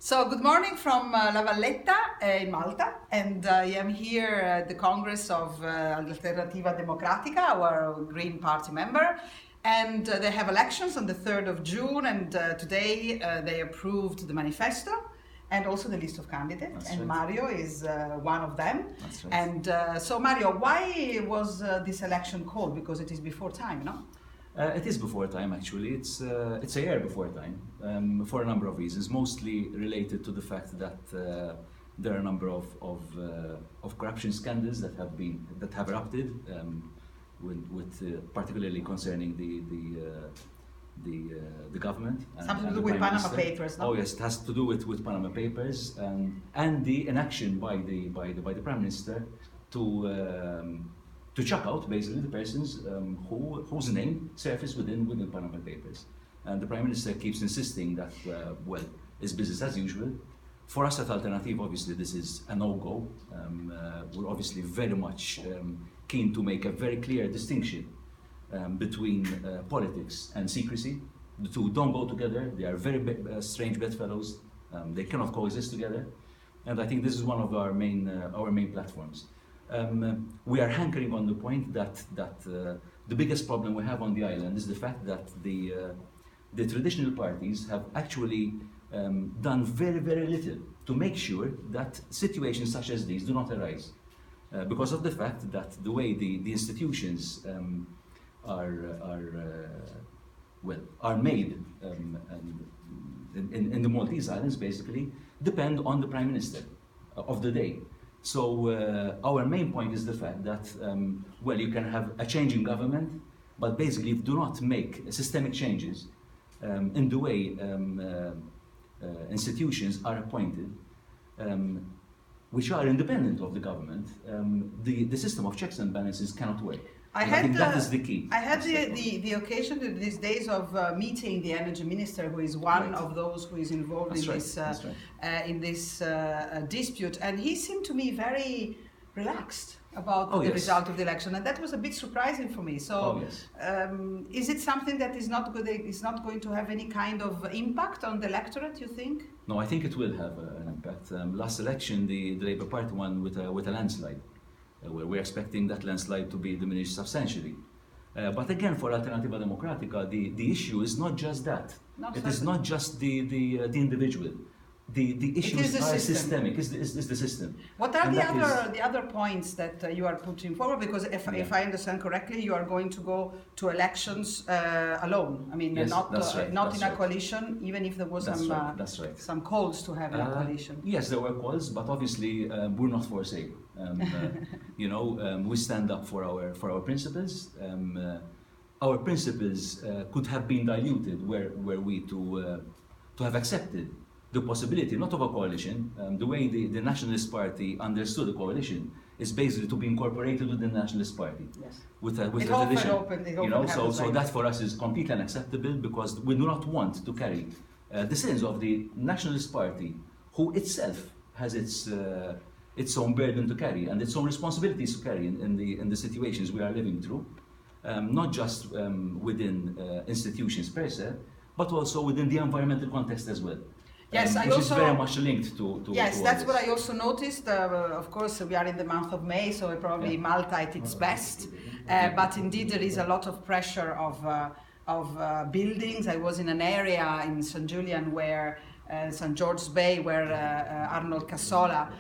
So good morning from La Valletta in Malta, and I am here at the Congress of Alternativa Democratica, our Green Party member, and they have elections on the 3rd of June, and today they approved the manifesto and also the list of candidates. That's and right. Mario is one of them. That's right. And so Mario, why was this election called? Because it is before time, no? It is before time, actually. It's a year before time, for a number of reasons, mostly related to the fact that there are a number of corruption scandals that have erupted, with particularly concerning the government. Something to do with Panama Papers, no? Oh yes, it has to do with Panama Papers and the inaction by the Prime Minister to chuck out basically the persons whose name surfaced within Panama Papers. And the Prime Minister keeps insisting that, well, it's business as usual. For us at Alternative, obviously, this is a no-go. We're obviously very much keen to make a very clear distinction between politics and secrecy. The two don't go together. They are very strange bedfellows. They cannot coexist together. And I think this is one of our main platforms. We are hankering on the point that the biggest problem we have on the island is the fact that the traditional parties have actually done very, very little to make sure that situations such as these do not arise. Because of the fact that the way the institutions are made in the Maltese Islands, basically, depend on the Prime Minister of the day. So our main point is the fact that, well, you can have a change in government, but basically if you do not make systemic changes in the way institutions are appointed, which are independent of the government, the system of checks and balances cannot work. I think that is the key. I had the occasion these days of meeting the energy minister, who is one of those who is involved in this dispute, and he seemed to me very relaxed about the result of the election, and that was a bit surprising for me. So, is it something that is not going to have any kind of impact on the electorate, you think? No, I think it will have an impact. Last election, the Labour Party won with a landslide. We're expecting that landslide to be diminished substantially. But again, for Alternativa Democratica, the issue is not just that. It is not just the individual. The issues are systemic. It's the system. What are the other points that you are putting forward? Because if I understand correctly, you are going to go to elections alone. I mean, not in a coalition, even if there was some calls to have a coalition. Yes, there were calls, but obviously we're not for sale. We stand up for our principles. Our principles could have been diluted were we to have accepted the possibility, not of a coalition. The way the Nationalist Party understood a coalition is basically to be incorporated with the Nationalist Party, with a tradition. So that for us is completely unacceptable, because we do not want to carry the sins of the Nationalist Party, who itself has its own burden to carry and its own responsibilities to carry in the situations we are living through, not just within institutions per se, but also within the environmental context as well. Yes, which is very much linked to yes, that's what I also noticed. Of course, we are in the month of May, so probably Malta at its best. But indeed, there is a lot of pressure of buildings. I was in an area in St. Julian where St. George's Bay, where Arnold Cassola,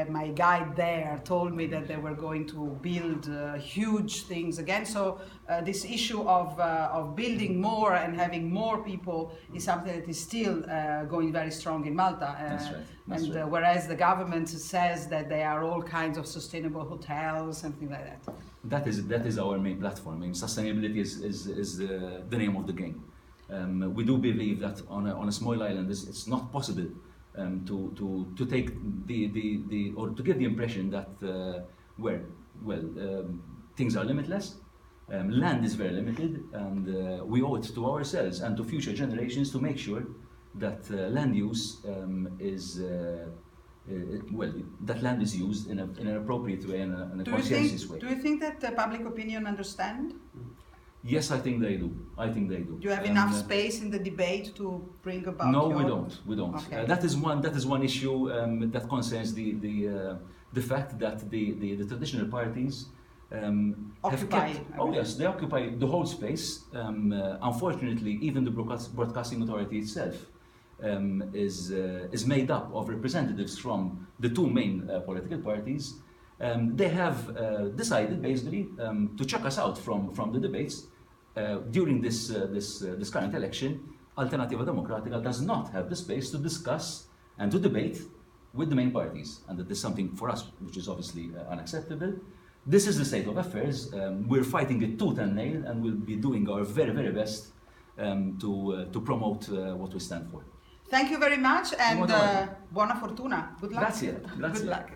my guide there, told me that they were going to build huge things again. So this issue of building more and having more people is something that is still going very strong in Malta. That's right. Whereas the government says that there are all kinds of sustainable hotels, something like that. That is our main platform. I mean, sustainability is the name of the game. We do believe that on a small island, it's not possible to take or to give the impression that things are limitless. Land is very limited, and we owe it to ourselves and to future generations to make sure that land use that land is used in an appropriate way, in a conscientious way. Do you think that the public opinion understand? Yes, I think they do. I think they do. Do you have enough space in the debate to bring about? No, your... we don't. We don't. Okay. That is one issue that concerns the fact that the traditional parties Occupy. have kept. Oh yes, they occupy the whole space. Unfortunately, even the broadcasting authority itself is made up of representatives from the two main political parties. They have decided basically to chuck us out from the debates during this current election. Alternativa Democratica does not have the space to discuss and to debate with the main parties, and that is something for us which is obviously unacceptable. This is the state of affairs. We're fighting it tooth and nail, and we'll be doing our very, very best to promote what we stand for. Thank you very much, and buona fortuna. Good luck. Grazie. Grazie. Good luck.